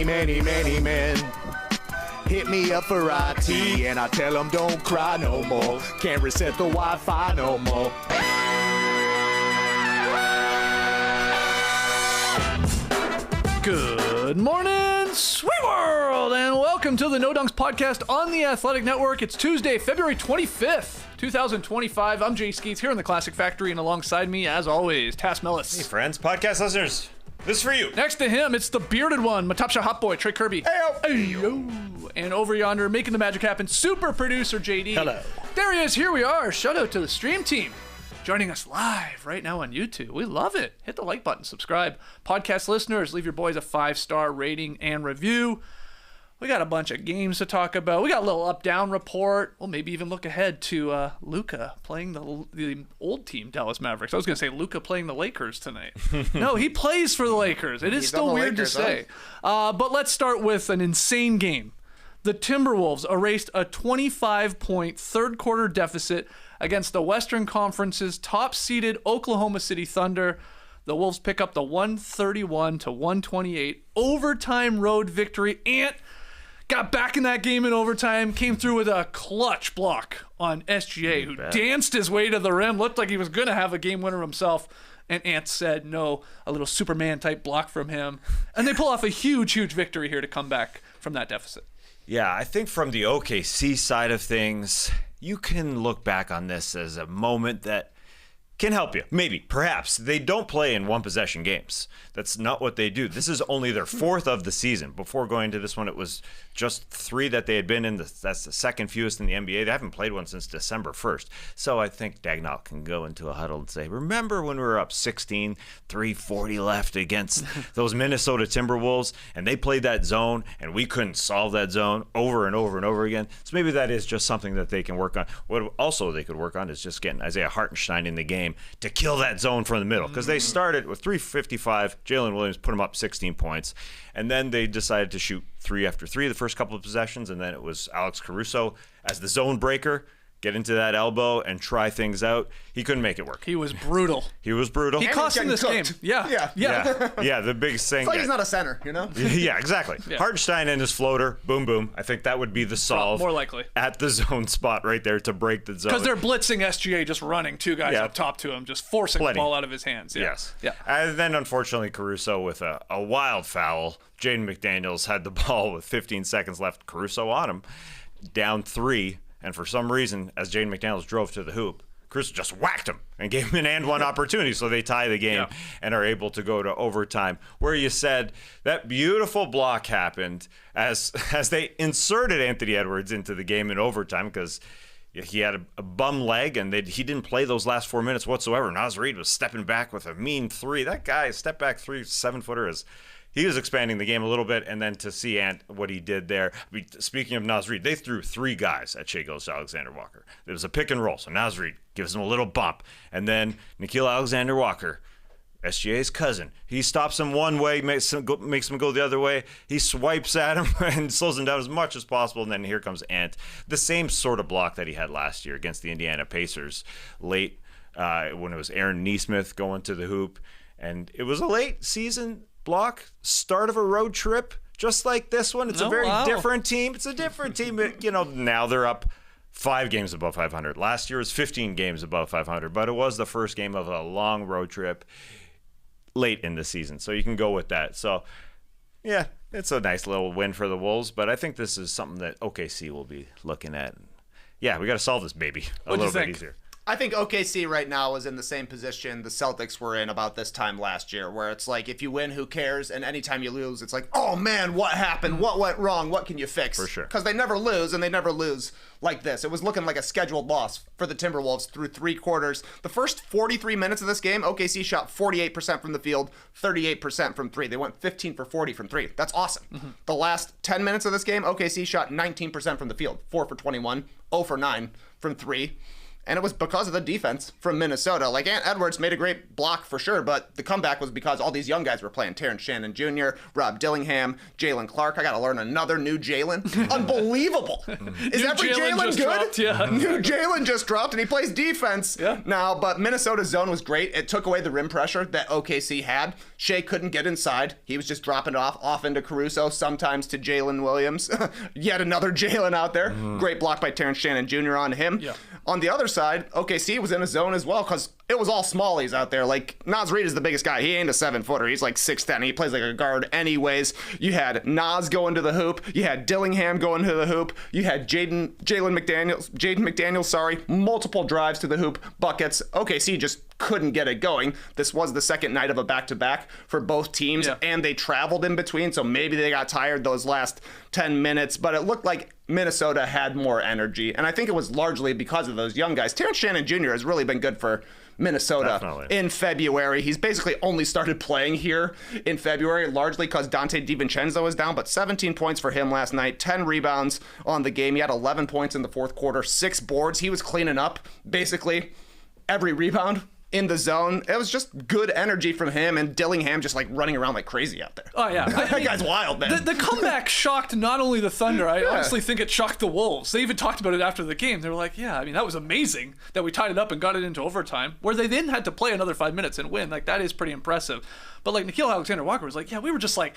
many men hit me up for IT, and I tell them don't cry no more. Can't reset the Wi-Fi no more. Good morning, sweet world, and welcome to the No Dunks podcast on the Athletic Network. It's Tuesday, February 25th, 2025. I'm Jay Skeets here in the Classic Factory, and alongside me, as always, Tass Mellis. Hey, friends, podcast listeners, this is for you. Next to him, it's the bearded one, Matopsha Hot Boy, Trey Kirby. Hey-yo. And over yonder, making the magic happen, super producer JD. Hello. There he is. Here we are. Shout out to the stream team. Joining us live right now on YouTube. We love it. Hit the like button, subscribe. Podcast listeners, leave your boys a 5-star rating and review. We got a bunch of games to talk about. We got a little up-down report. We'll maybe even look ahead to Luka playing the old team, Dallas Mavericks. I was going to say Luka playing the Lakers tonight. No, he plays for the Lakers. It is still weird to say. But let's start with an insane game. The Timberwolves erased a 25-point third-quarter deficit against the Western Conference's top-seeded Oklahoma City Thunder. The Wolves pick up the 131-128 overtime road victory. Ant got back in that game in overtime, came through with a clutch block on SGA, who danced his way to the rim, looked like he was going to have a game winner himself. And Ant said no, a little Superman-type block from him. And they pull off a huge, huge victory here to come back from that deficit. Yeah, I think from the OKC side of things, you can look back on this as a moment that can help you. Maybe, perhaps. They don't play in one-possession games. That's not what they do. This is only their fourth of the season. Before going to this one, it was just 3 that they had been in. That's the second fewest in the NBA. They haven't played one since December 1st. So I think Dagnall can go into a huddle and say, remember when we were up 16, 3:40 left against those Minnesota Timberwolves, and they played that zone, and we couldn't solve that zone over and over and over again. So maybe that is just something that they can work on. What also they could work on is just getting Isaiah Hartenstein in the game to kill that zone from the middle, because they started with 3:55. Jalen Williams put them up 16 points, and then they decided to shoot 3 after 3 the first couple of possessions, and then it was Alex Caruso as the zone breaker, get into that elbow and try things out. He couldn't make it work. He was brutal. He cost him this game. Yeah. The biggest thing. It's like he's not a center, you know? Yeah, exactly. Yeah. Hartenstein and his floater, boom, boom. I think that would be the solve. More likely. At the zone spot right there to break the zone. Because they're blitzing SGA, just running 2 guys up top to him, just forcing the ball out of his hands. Yeah. Yes. Yeah. And then, unfortunately, Caruso with a wild foul. Jaden McDaniels had the ball with 15 seconds left. Caruso on him, down 3. And for some reason, as Jaden McDaniels drove to the hoop, Caruso just whacked him and gave him an and one opportunity. So they tie the game and are able to go to overtime, where you said that beautiful block happened as they inserted Anthony Edwards into the game in overtime, because he had a bum leg and he didn't play those last 4 minutes whatsoever. Naz Reid was stepping back with a mean 3. That guy, step back 3, 7-footer is... He was expanding the game a little bit, and then to see Ant, what he did there. Speaking of Naz Reid, they threw 3 guys at Shai Gilgeous-Alexander-Walker. It was a pick and roll, so Naz Reid gives him a little bump. And then Nickeil Alexander-Walker, SGA's cousin, he stops him one way, makes him go the other way. He swipes at him and slows him down as much as possible, and then here comes Ant. The same sort of block that he had last year against the Indiana Pacers late when it was Aaron Nesmith going to the hoop. And it was a late season block, start of a road trip, just like this one. It's a very different team. It's a different team. Now they're up 5 games above 500. Last year was 15 games above 500, but it was the first game of a long road trip late in the season. So you can go with that. So, yeah, it's a nice little win for the Wolves, but I think this is something that OKC will be looking at. Yeah, we got to solve this baby a little bit easier. I think OKC right now is in the same position the Celtics were in about this time last year, where it's like, if you win, who cares? And anytime you lose, it's like, oh man, what happened? What went wrong? What can you fix? For sure. Because they never lose, and they never lose like this. It was looking like a scheduled loss for the Timberwolves through 3 quarters. The first 43 minutes of this game, OKC shot 48% from the field, 38% from 3. They went 15 for 40 from 3. That's awesome. Mm-hmm. The last 10 minutes of this game, OKC shot 19% from the field, 4 for 21, 0 for 9 from 3. And it was because of the defense from Minnesota. Like, Ant Edwards made a great block for sure, but the comeback was because all these young guys were playing. Terrence Shannon Jr., Rob Dillingham, Jalen Clark. I got to learn another new Jalen. Unbelievable. Is every Jalen good? Dropped, yeah. New Jalen just dropped, and he plays defense now. But Minnesota's zone was great. It took away the rim pressure that OKC had. Shea couldn't get inside. He was just dropping it off into Caruso, sometimes to Jalen Williams. Yet another Jalen out there. Great block by Terrence Shannon Jr. on him. Yeah. On the other side, OKC was in a zone as well because it was all smallies out there. Like, Naz Reid is the biggest guy. He ain't a 7-footer. He's like 6'10". He plays like a guard anyways. You had Naz going to the hoop. You had Dillingham going to the hoop. You had Jaden McDaniels, multiple drives to the hoop, buckets. OKC just couldn't get it going. This was the second night of a back-to-back for both teams, and they traveled in between, so maybe they got tired those last 10 minutes, but it looked like Minnesota had more energy, and I think it was largely because of those young guys. Terrence Shannon Jr. has really been good for Minnesota in February. He's basically only started playing here in February, largely because Dante DiVincenzo was down, but 17 points for him last night, 10 rebounds on the game. He had 11 points in the fourth quarter, 6 boards. He was cleaning up basically every rebound in the zone. It was just good energy from him, and Dillingham just like running around like crazy out there. Oh yeah, that guy's wild, man. The comeback shocked not only the Thunder. I honestly think it shocked the Wolves. They even talked about it after the game. They were like, "Yeah, I mean that was amazing that we tied it up and got it into overtime, where they then had to play another 5 minutes and win. Like that is pretty impressive." But like Nickeil Alexander-Walker was like, "Yeah, we were just like,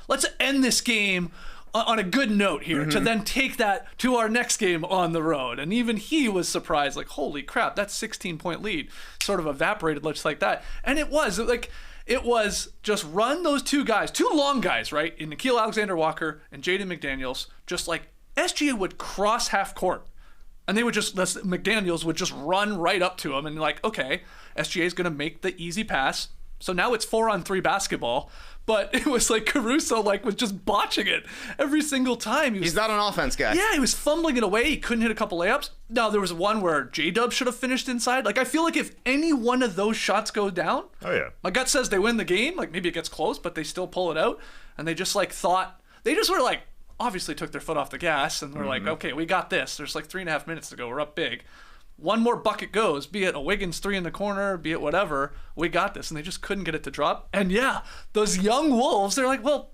let's end this game on a good note here to then take that to our next game on the road." And even he was surprised, like, holy crap, that 16-point lead sort of evaporated just like that. And it was just run those two long guys, right? In Nickeil Alexander-Walker and Jaden McDaniels, just like SGA would cross half court. And McDaniels would just run right up to him and like, okay, SGA is going to make the easy pass. So now it's 4-on-3 basketball. But it was like Caruso was just botching it every single time. He's not an offense guy. Yeah, he was fumbling it away. He couldn't hit a couple layups. Now, there was one where J-Dub should have finished inside. Like, I feel like if any one of those shots go down, my gut says they win the game. Like, maybe it gets close, but they still pull it out. And they just, obviously took their foot off the gas and were like, okay, we got this. There's 3.5 minutes to go. We're up big. One more bucket goes, be it a Wiggins 3 in the corner, be it whatever, we got this. And they just couldn't get it to drop. And yeah, those young Wolves, they're like, well,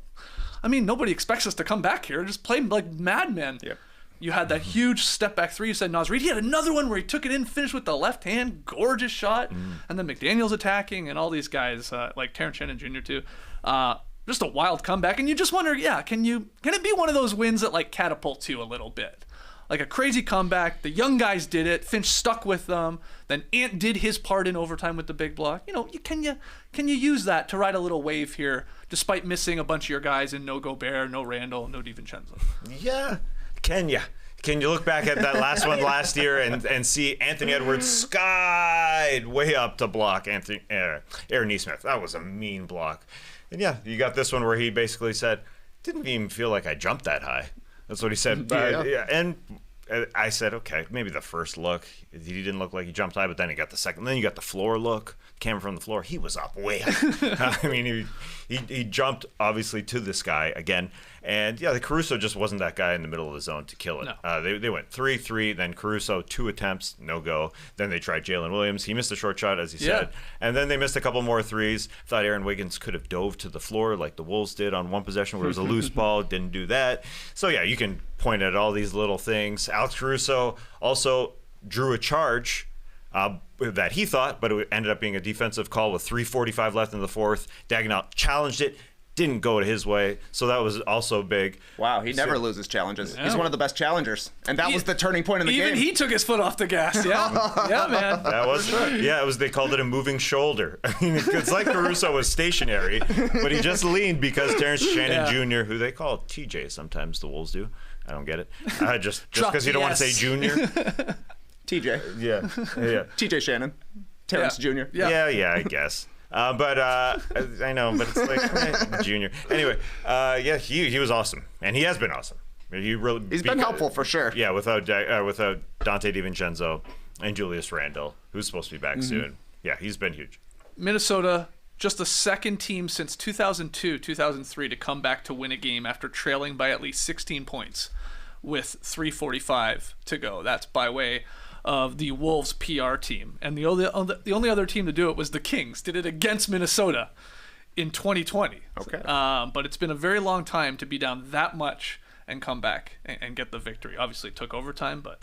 I mean, nobody expects us to come back here. Just play like madmen. Yeah. You had that huge step back 3. You said Naz Reid. He had another one where he took it in, finished with the left hand, gorgeous shot. And then McDaniels attacking and all these guys, like Terrence Shannon Jr. too. Just a wild comeback. And you just wonder, can it be one of those wins that catapults you a little bit? Like a crazy comeback. The young guys did it. Finch stuck with them. Then Ant did his part in overtime with the big block. Can you use that to ride a little wave here, despite missing a bunch of your guys in no Gobert, no Randall, no DiVincenzo? Yeah, can you? Can you look back at that last one last year and see Anthony Edwards skied way up to block Aaron Nesmith? That was a mean block. And yeah, you got this one where he basically said, "Didn't even feel like I jumped that high." That's what he said. And I said, okay, maybe the first look, he didn't look like he jumped high, but then he got the second. Then you got the floor look, camera from the floor. He was up way high. I mean, he jumped, obviously, to this guy again. And, yeah, the Caruso just wasn't that guy in the middle of the zone to kill it. No. They went 3-3, then Caruso, 2 attempts, no go. Then they tried Jalen Williams. He missed a short shot, as he said. And then they missed a couple more threes. Thought Aaron Wiggins could have dove to the floor like the Wolves did on one possession where it was a loose ball. Didn't do that. So, yeah, you can point at all these little things. Alex Caruso also drew a charge that he thought, but it ended up being a defensive call with 3:45 left in the fourth. Dagnall challenged it. Didn't go his way, so that was also big. Wow, he never loses challenges. Yeah. He's one of the best challengers, and that was the turning point in the game. Even he took his foot off the gas. Yeah, yeah, man. That was yeah. It was. They called it a moving shoulder. I mean, it's like Caruso was stationary, but he just leaned because Terrence Shannon Jr., who they call TJ, sometimes the Wolves do. I don't get it. Just because you don't want to say Junior. TJ. Yeah. TJ Shannon. Terrence Jr. Yeah, I guess. But I know, but it's like Junior. Anyway, he was awesome, and he has been awesome. He's been helpful for sure. Yeah, without Dante DiVincenzo and Julius Randle, who's supposed to be back soon. Yeah, he's been huge. Minnesota, just the second team since 2002, 2003 to come back to win a game after trailing by at least 16 points with 3:45 to go. That's by way of the Wolves PR team. And the only other team to do it was the Kings. Did it against Minnesota in 2020. Okay. But it's been a very long time to be down that much and come back and get the victory. Obviously, it took overtime, but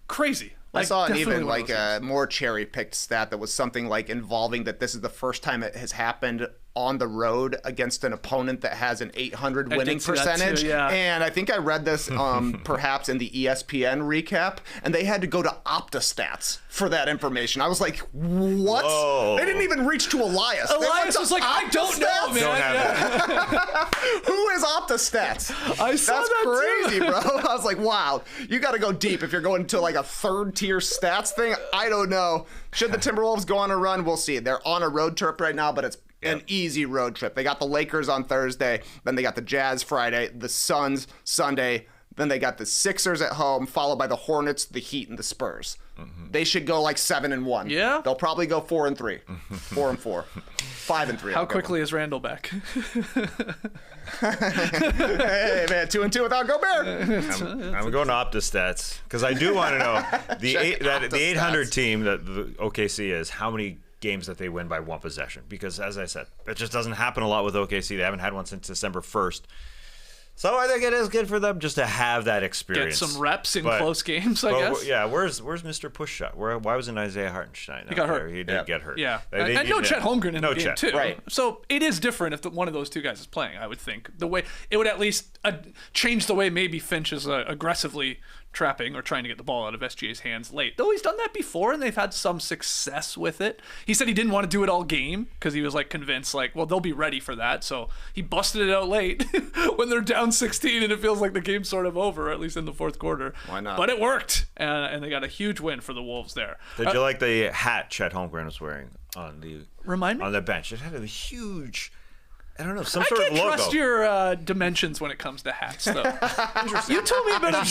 crazy. I saw an definitely even one of like those a things. more cherry-picked stat that was something like involving that this is the first time it has happened on the road against an opponent that has an 800 winning did see that too, percentage. yeah. And I think I read this perhaps in the ESPN recap, and they had to go to OptaStats for that information. I was like, what? Whoa. They didn't even reach to Elias. They went Elias to was like, I don't know, OptaStats? man. Don't have that. Who is OptaStats? I saw That's that too. crazy, bro. I was like, wow, you got to go deep if you're going to like a third-tier stats thing. I don't know. Should the Timberwolves go on a run? We'll see. They're on a road trip right now, but it's an easy road trip. They got the Lakers on Thursday, then they got the Jazz Friday, the Suns Sunday, then they got the Sixers at home, followed by the Hornets, the Heat, and the Spurs. They should go like 7-1. Yeah? They'll probably go 4-3, 4-4, 5-3. How quickly is Randall back? Hey man, 2-2 without Gobert. I'm going to OptaStats because I do want to know the 800 team that the OKC is, how many games that they win by one possession, because as I said, it just doesn't happen a lot with OKC. They haven't had one since December 1st. So I think it is good for them just to have that Get experience. some reps in close games, I guess. Yeah, where's Mr. Push Shot? Why wasn't Isaiah Hartenstein? He got hurt. He did get hurt. Yeah, They and no need Chet Holmgren in the game Chet. too. Right. So it is different if one of those two guys is playing. I would think the way it would at least change the way maybe Finch is aggressively trapping or trying to get the ball out of SGA's hands late. Though he's done that before and they've had some success with it. He said he didn't want to do it all game because he was like convinced like, well, they'll be ready for that. So he busted it out late when they're down 16 and it feels like the game's sort of over, at least in the fourth quarter. Why not? But it worked, and they got a huge win for the Wolves there. Did you like the hat Chet Holmgren was wearing on the Remind me? on the bench? It had a huge, I don't know, some I sort can't of logo. trust your dimensions when it comes to hats, though. You told me about a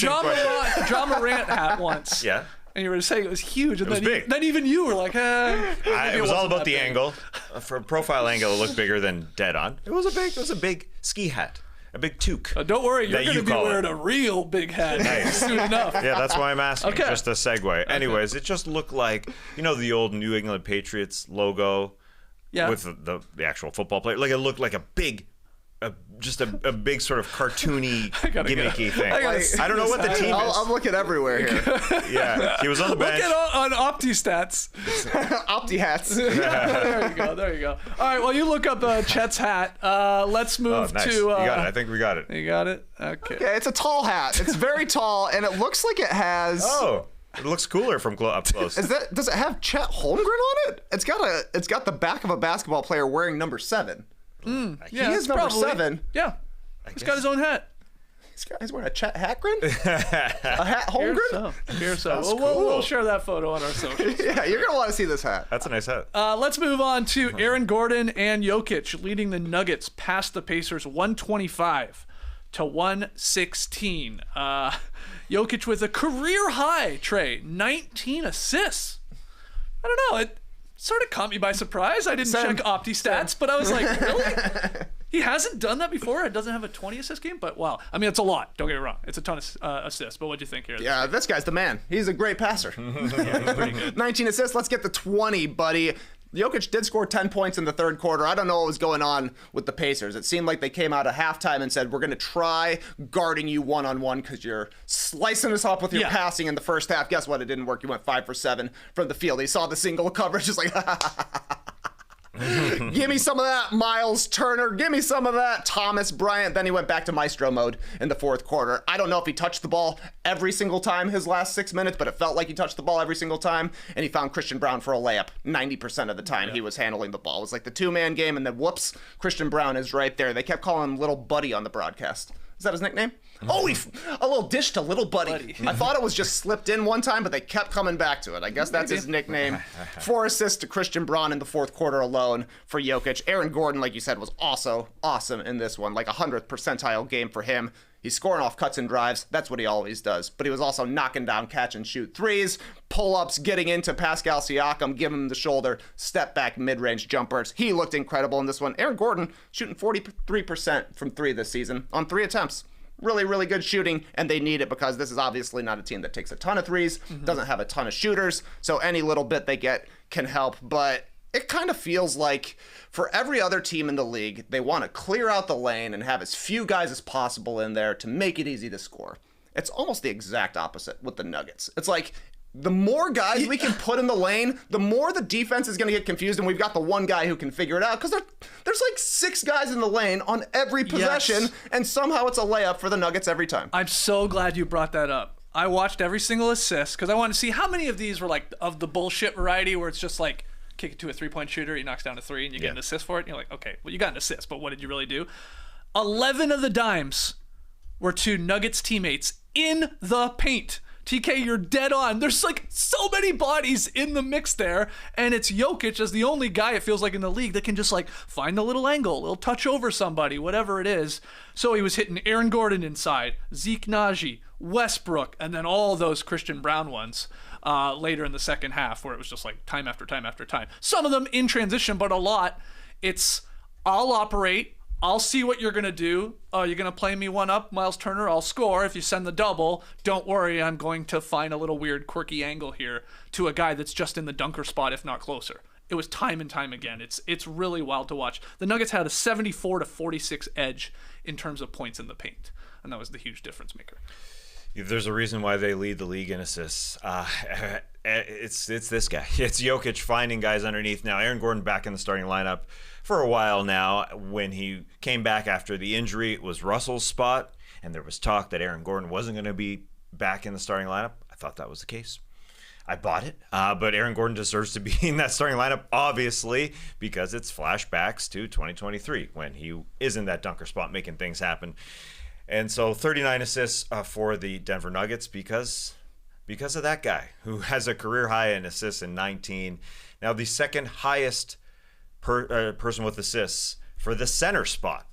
John Morant hat once. Yeah. And you were saying it was huge. And was then, big. then even you were like, It was all about the angle. For a profile angle, it looked bigger than dead on. It was a big ski hat, a big toque. Don't worry, you're That going to you be call wearing it. a real big hat Nice. soon enough. Yeah, that's why I'm asking. Okay. Just a segue. Anyways, it just looked like, the old New England Patriots logo Yeah. with the actual football player. Like it looked like a big big sort of cartoony, gimmicky thing. I don't know what the team is. I'm looking everywhere here. Yeah, he was on the Look bench. at on OptiStats. Opti hats. There you go. All right, well, you look up Chet's hat. Let's move Nice. to... You got it. I think we got it. You got it? Okay. Yeah, it's a tall hat. It's very tall, and it looks like it has. Oh, it looks cooler from up close. Does it have Chet Holmgren on it? It's got the back of a basketball player wearing number 7. Yeah, he is number probably. 7. Yeah. He's got his own hat. He's wearing a Chet Hatgren? A hat Holmgren? Here so. We'll share that photo on our socials. Yeah, you're going to want to see this hat. That's a nice hat. Let's move on to Aaron Gordon and Jokic leading the Nuggets past the Pacers 125 to 116. Jokic with a career high, Trey, 19 assists. I don't know. It sort of caught me by surprise. I didn't check OptiStats, but I was like, really? He hasn't done that before. It doesn't have a 20 assist game, but wow. I mean, it's a lot. Don't get me wrong. It's a ton of assists, but what'd you think here? Yeah, this guy's the man. He's a great passer. 19 assists. Let's get the 20, buddy. Jokic did score 10 points in the third quarter. I don't know what was going on with the Pacers. It seemed like they came out at halftime and said, we're going to try guarding you one-on-one because you're slicing us up with your passing in the first half. Guess what? It didn't work. You went 5 for 7 from the field. He saw the single coverage, just like, give me some of that, Miles Turner. Give me some of that, Thomas Bryant. Then he went back to maestro mode in the fourth quarter. I don't know if he touched the ball every single time his last 6 minutes, but it felt like he touched the ball every single time. And he found Christian Brown for a layup 90% of the time he was handling the ball. It was like the two-man game, and then whoops, Christian Brown is right there. They kept calling him Little Buddy on the broadcast. Is that his nickname? Oh, a little dish to Little Buddy. I thought it was just slipped in one time, but they kept coming back to it. I guess that's his nickname. 4 assists to Christian Braun in the fourth quarter alone for Jokic. Aaron Gordon, like you said, was also awesome in this one. Like a 100th percentile game for him. He's scoring off cuts and drives. That's what he always does. But he was also knocking down catch and shoot threes, pull-ups, getting into Pascal Siakam, giving him the shoulder, step back mid-range jumpers. He looked incredible in this one. Aaron Gordon shooting 43% from 3 this season on 3 attempts. really, really good shooting, and they need it because this is obviously not a team that takes a ton of threes, doesn't have a ton of shooters, so any little bit they get can help. But it kind of feels like for every other team in the league, they want to clear out the lane and have as few guys as possible in there to make it easy to score. It's almost the exact opposite with the Nuggets. It's like, the more guys we can put in the lane, the more the defense is going to get confused, and we've got the one guy who can figure it out, because there's like 6 guys in the lane on every possession, and somehow it's a layup for the Nuggets every time. I'm so glad you brought that up. I watched every single assist because I wanted to see how many of these were like of the bullshit variety where it's just like kick it to a 3-point shooter, he knocks down a 3, and you get an assist for it, and you're like, okay, well, you got an assist, but what did you really do? 11 of the dimes were to Nuggets teammates in the paint. TK, you're dead on. There's like so many bodies in the mix there, and it's Jokic as the only guy, it feels like, in the league that can just like find a little angle, a little touch over somebody, whatever it is. So he was hitting Aaron Gordon inside, Zeke Naji, Westbrook, and then all those Christian Brown ones later in the second half where it was just like time after time after time. Some of them in transition, but a lot. It's I'll operate. I'll see what you're going to do. You're going to play me one up, Miles Turner. I'll score if you send the double. Don't worry, I'm going to find a little weird, quirky angle here to a guy that's just in the dunker spot, if not closer. It was time and time again. It's really wild to watch. The Nuggets had a 74-46 edge in terms of points in the paint, and that was the huge difference maker. There's a reason why they lead the league in assists. It's this guy. It's Jokic finding guys underneath. Now, Aaron Gordon back in the starting lineup for a while now. When he came back after the injury, it was Russell's spot, and there was talk that Aaron Gordon wasn't going to be back in the starting lineup. I thought that was the case. I bought it, but Aaron Gordon deserves to be in that starting lineup, obviously, because it's flashbacks to 2023 when he is in that dunker spot making things happen. And so 39 assists for the Denver Nuggets because of that guy who has a career high in assists in 19. Now the second highest person with assists for the center spot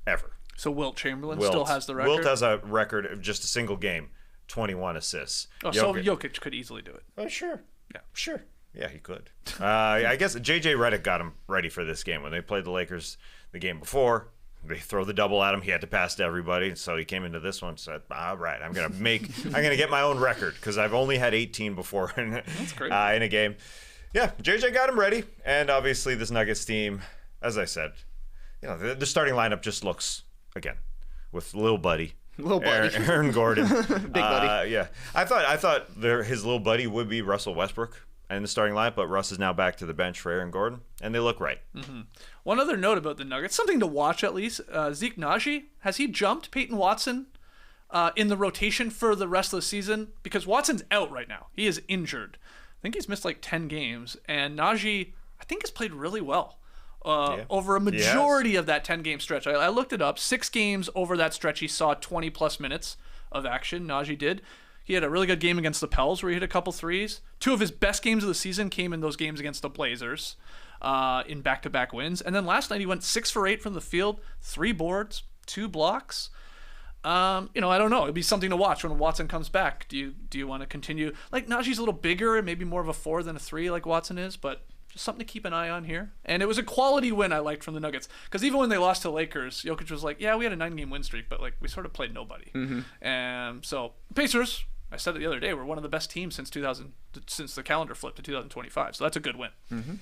ever. So Wilt Chamberlain still has the record? Wilt has a record of just a single game, 21 assists. Oh, so Jokic could easily do it. Oh, sure. Yeah. Sure. Yeah, he could. I guess JJ Redick got him ready for this game. When they played the Lakers the game before, they throw the double at him. He had to pass to everybody, so he came into this one and said, all right, I'm gonna get my own record because I've only had 18 before That's great. In a game. Yeah, JJ got him ready, and obviously this Nuggets team, as I said, the starting lineup just looks, again, with Lil Buddy. Aaron Gordon. Big buddy. Yeah. I thought his little buddy would be Russell Westbrook in the starting lineup, but Russ is now back to the bench for Aaron Gordon, and they look right. Mm-hmm. One other note about the Nuggets, something to watch at least. Zeke Naji, has he jumped Peyton Watson in the rotation for the rest of the season? Because Watson's out right now. He is injured. I think he's missed like 10 games, and Naji, I think, has played really well. Over a majority of that 10-game stretch. I looked it up. 6 games over that stretch, he saw 20-plus minutes of action. Naji did. He had a really good game against the Pels where he hit a couple threes. 2 of his best games of the season came in those games against the Blazers in back-to-back wins. And then last night he went 6 for 8 from the field, 3 boards, 2 blocks. I don't know. It'd be something to watch when Watson comes back. Do you want to continue? Like, Naji's a little bigger and maybe more of a 4 than a 3 like Watson is, but just something to keep an eye on here. And it was a quality win I liked from the Nuggets. Because even when they lost to the Lakers, Jokic was like, yeah, we had a 9-game win streak, but like we sort of played nobody. Mm-hmm. And so Pacers, I said it the other day, were one of the best teams since the calendar flipped to 2025. So that's a good win. Mm-hmm.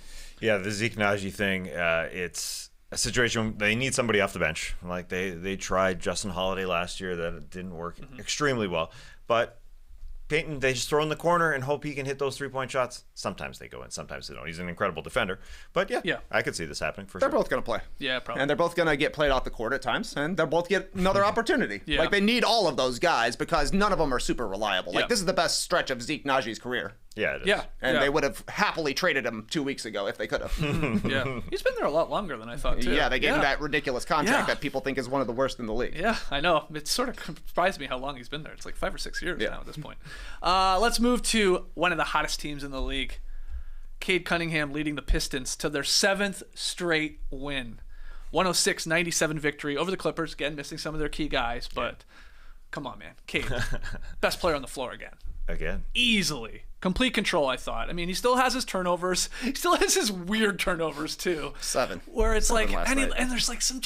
Yeah, the Zeke Naji thing, it's a situation they need somebody off the bench. Like they tried Justin Holiday last year, that it didn't work extremely well. But Peyton, they just throw in the corner and hope he can hit those 3-point shots. Sometimes they go in, sometimes they don't. He's an incredible defender. But yeah. I could see this happening for They're sure. both going to play. Yeah, probably. And they're both going to get played off the court at times, and they'll both get another opportunity. Yeah. Like, they need all of those guys because none of them are super reliable. Like, this is the best stretch of Zeke Naji's career. Yeah, it is. Yeah. And they would have happily traded him 2 weeks ago if they could have. Yeah. He's been there a lot longer than I thought, too. Yeah, they gave him that ridiculous contract that people think is one of the worst in the league. Yeah, I know. It sort of surprised me how long he's been there. It's like 5 or 6 years now at this point. Let's move to one of the hottest teams in the league. Cade Cunningham leading the Pistons to their 7th straight win. 106-97 victory over the Clippers. Again, missing some of their key guys, but come on, man. Cade, best player on the floor again. Again. Easily. Complete control, I thought. I mean, he still has his turnovers. He still has his weird turnovers, too. 7. Where it's like, and there's like some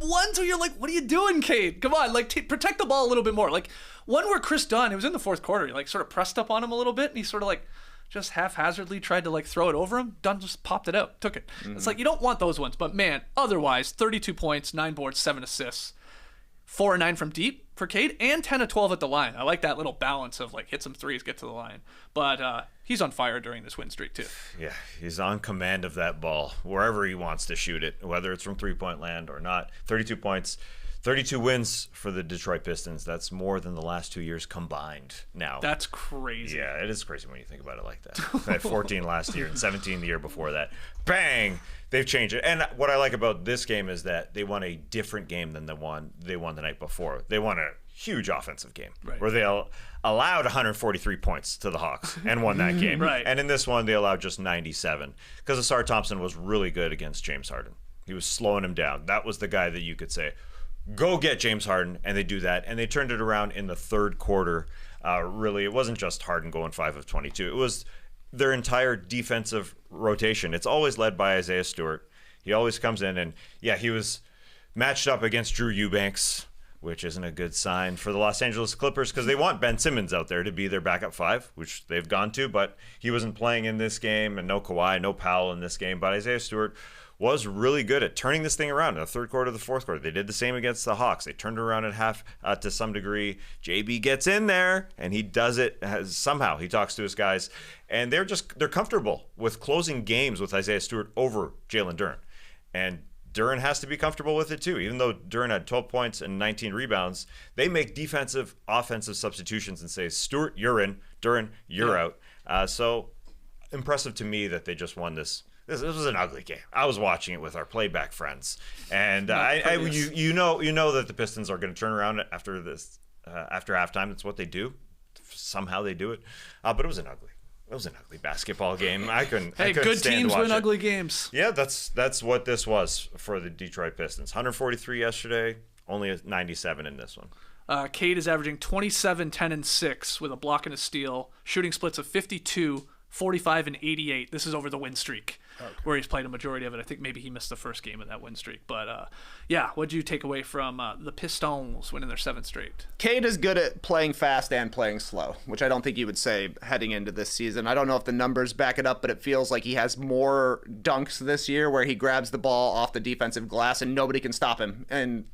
ones where you're like, what are you doing, Cade? Come on, like protect the ball a little bit more. Like one where Chris Dunn, it was in the fourth quarter, he like sort of pressed up on him a little bit, and he sort of like just haphazardly tried to like throw it over him. Dunn just popped it out, took it. It's like you don't want those ones, but man, otherwise 32 points, 9 boards, 7 assists, 4 and 9 from deep for Cade, and 10 of 12 at the line. I like that little balance of like hit some threes, get to the line. But he's on fire during this win streak too. Yeah, he's on command of that ball wherever he wants to shoot it, whether it's from three-point land or not. 32 points, 32 wins for the Detroit Pistons. That's more than the last 2 years combined now. That's crazy. Yeah, it is crazy when you think about it like that. They had 14 last year and 17 the year before that. Bang! They've changed it. And what I like about this game is that they won a different game than the one they won the night before. They won a huge offensive game where they allowed 143 points to the Hawks and won that game. Right. And in this one, they allowed just 97 because Asar Thompson was really good against James Harden. He was slowing him down. That was the guy that you could say, go get James Harden, and they do that. And they turned it around in the third quarter. Really, it wasn't just Harden going 5 of 22. It was their entire defensive rotation. It's always led by Isaiah Stewart. He always comes in, and yeah, he was matched up against Drew Eubanks, which isn't a good sign for the Los Angeles Clippers because they want Ben Simmons out there to be their backup 5, which they've gone to, but he wasn't playing in this game, and no Kawhi, no Powell in this game. But Isaiah Stewart was really good at turning this thing around in the third quarter, the fourth quarter. They did the same against the Hawks. They turned it around at half to some degree. JB gets in there, and he does it somehow. He talks to his guys, and they're comfortable with closing games with Isaiah Stewart over Jalen Duren. And Duren has to be comfortable with it too. Even though Duren had 12 points and 19 rebounds, they make defensive, offensive substitutions and say, Stewart, you're in. Duren, you're out. So impressive to me that they just won this. This was an ugly game. I was watching it with our playback friends, and you know that the Pistons are going to turn around after this after halftime. That's what they do. Somehow they do it, but it was an ugly basketball game. I couldn't. Hey, good teams win ugly games. Yeah, that's what this was for the Detroit Pistons. 143 yesterday, only a 97 in this one. Cade is averaging 27, 10, and 6 with a block and a steal, shooting splits of 52, 45, and 88. This is over the win streak, where he's played a majority of it. I think maybe he missed the first game of that win streak. But, what did you take away from the Pistons winning their 7th straight? Cade is good at playing fast and playing slow, which I don't think you would say heading into this season. I don't know if the numbers back it up, but it feels like he has more dunks this year where he grabs the ball off the defensive glass and nobody can stop him. And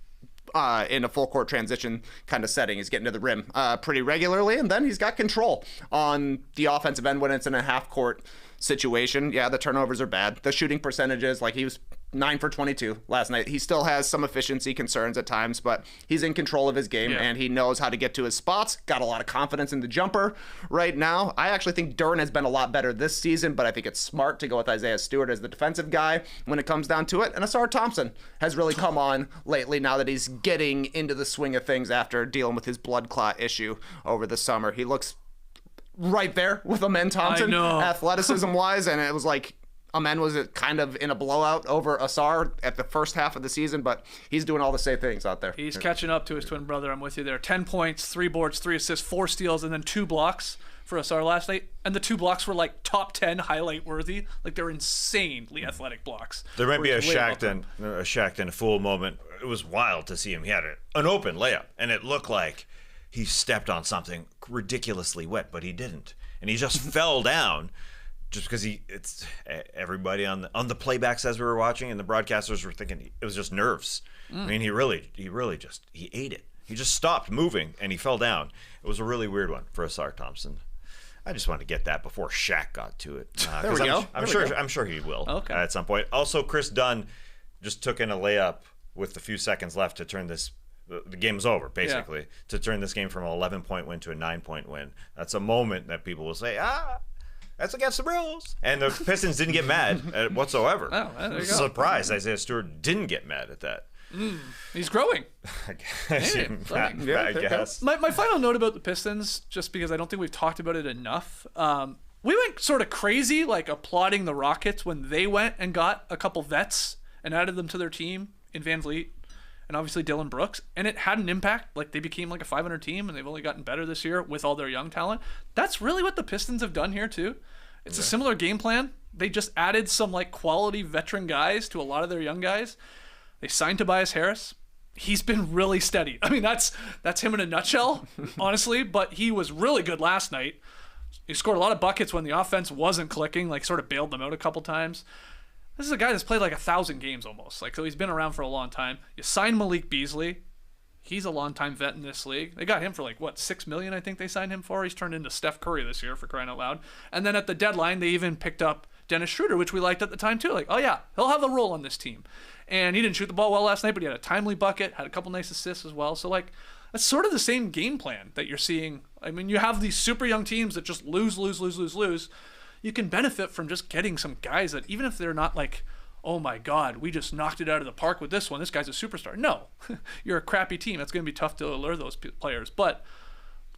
in a full court transition kind of setting, he's getting to the rim pretty regularly, and then he's got control on the offensive end when it's in a half court situation. Yeah, the turnovers are bad. The shooting percentages, like he was 9 for 22 last night. He still has some efficiency concerns at times, but he's in control of his game, and he knows how to get to his spots. Got a lot of confidence in the jumper right now. I actually think Duren has been a lot better this season, but I think it's smart to go with Isaiah Stewart as the defensive guy when it comes down to it. And Asar Thompson has really come on lately now that he's getting into the swing of things after dealing with his blood clot issue over the summer. He looks right there with Amen Thompson, athleticism-wise, and it was like Amen was kind of in a blowout over Asar at the first half of the season, but he's doing all the same things out there. He's catching up to his twin brother. I'm with you there. 10 points, 3 boards, 3 assists, 4 steals, and then 2 blocks for Asar last night. And the 2 blocks were like top 10 highlight worthy. Like they're insanely athletic blocks. There might be a Shaqtin' a fool moment. It was wild to see him. He had an open layup, and it looked like he stepped on something ridiculously wet, but he didn't. And he just fell down. Just because it's everybody on the playbacks as we were watching, and the broadcasters were thinking it was just nerves. I mean, he ate it. He just stopped moving and he fell down. It was a really weird one for Asar Thompson. I just wanted to get that before Shaq got to it. There we go. I'm sure he will at some point. Also, Chris Dunn just took in a layup with a few seconds left to turn this. The game was over, basically, to turn this game from an 11-point win to a 9-point win. That's a moment that people will say, that's against the rules. And the Pistons didn't get mad at it whatsoever. Oh, there you go. Surprised Isaiah Stewart didn't get mad at that. He's growing. I guess. My final note about the Pistons, just because I don't think we've talked about it enough, we went sort of crazy, like applauding the Rockets when they went and got a couple vets and added them to their team in Van Vliet and obviously Dylan Brooks, and it had an impact. Like they became like a 500 team, and they've only gotten better this year with all their young talent. That's really what the Pistons have done here too. It's a similar game plan. They just added some like quality veteran guys to a lot of their young guys. They signed Tobias Harris. He's been really steady. I mean, that's him in a nutshell, honestly, but he was really good last night. He scored a lot of buckets when the offense wasn't clicking, like sort of bailed them out a couple times. This is a guy that's played like 1,000 games almost. Like, so he's been around for a long time. You signed Malik Beasley. He's a longtime vet in this league. They got him for like, what, $6 million I think they signed him for? He's turned into Steph Curry this year, for crying out loud. And then at the deadline, they even picked up Dennis Schroeder, which we liked at the time too. Like, oh yeah, he'll have a role on this team. And he didn't shoot the ball well last night, but he had a timely bucket, had a couple nice assists as well. So like, that's sort of the same game plan that you're seeing. I mean, you have these super young teams that just lose. You can benefit from just getting some guys that, even if they're not like, oh my God, we just knocked it out of the park with this one, this guy's a superstar. No, you're a crappy team. It's going to be tough to allure those players. But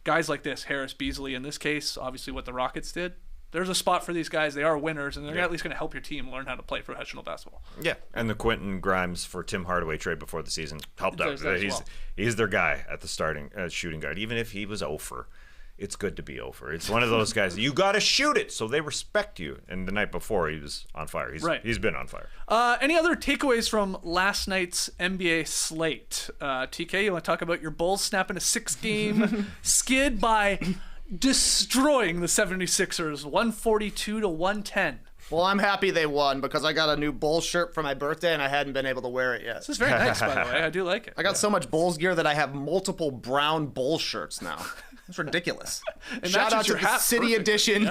guys like this, Harris, Beasley, in this case, obviously what the Rockets did, there's a spot for these guys. They are winners, and they're at least going to help your team learn how to play professional basketball. Yeah, and the Quentin Grimes for Tim Hardaway trade before the season helped out. He's their guy at the starting shooting guard. Even if he was over, it's good to be over. It's one of those guys, you got to shoot it, so they respect you. And the night before, he was on fire. He's been on fire. Any other takeaways from last night's NBA slate? TK, you want to talk about your Bulls snapping a 6-game skid by destroying the 76ers 142-110. Well, I'm happy they won because I got a new Bulls shirt for my birthday and I hadn't been able to wear it yet. This is very nice, by the way. I do like it. I got so much Bulls gear that I have multiple brown Bulls shirts now. It's ridiculous. Shout out to the City Edition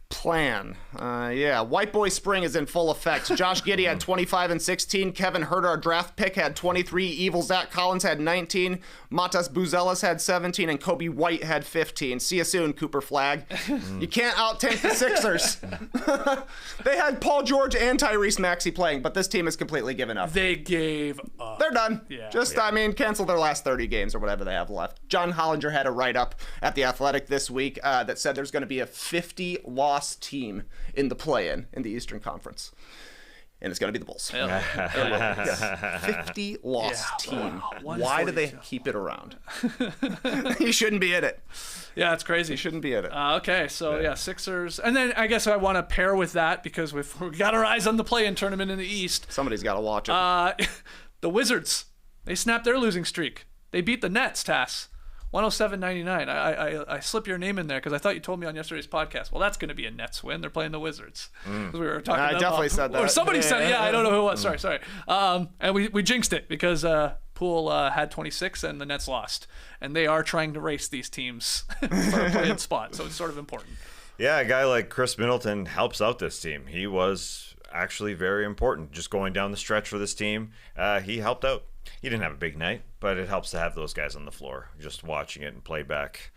plan. White Boy Spring is in full effect. Josh Giddey had 25 and 16. Kevin Huerter, our draft pick, had 23. Evil Zach Collins had 19. Matas Buzelis had 17. And Kobe White had 15. See you soon, Cooper Flagg. You can't out-tank the Sixers. They had Paul George and Tyrese Maxey playing, but this team has completely given up. They gave up. They're done. Cancel their last 30 games or whatever they have left. John Hollinger had a write-up at The Athletic this week that said there's going to be a 50-loss team in the play-in in the Eastern Conference. And it's going to be the Bulls. 50-loss team. Why do they keep it around? You shouldn't be in it. Yeah, it's crazy. You shouldn't be in it. Okay, so Sixers. And then I guess I want to pair with that because we've got our eyes on the play-in tournament in the East. Somebody's got to watch it. The Wizards, they snapped their losing streak. They beat the Nets, Tass. 107-99. I slip your name in there because I thought you told me on yesterday's podcast. Well, that's going to be a Nets win. They're playing the Wizards. We were talking. I definitely said that. Or somebody said it. Yeah, I don't know who it was. Sorry. And we jinxed it because Poole had 26 and the Nets lost. And they are trying to race these teams for a play-in spot. So it's sort of important. Yeah, a guy like Chris Middleton helps out this team. He was actually very important just going down the stretch for this team. He helped out. He didn't have a big night, but it helps to have those guys on the floor just watching it and play back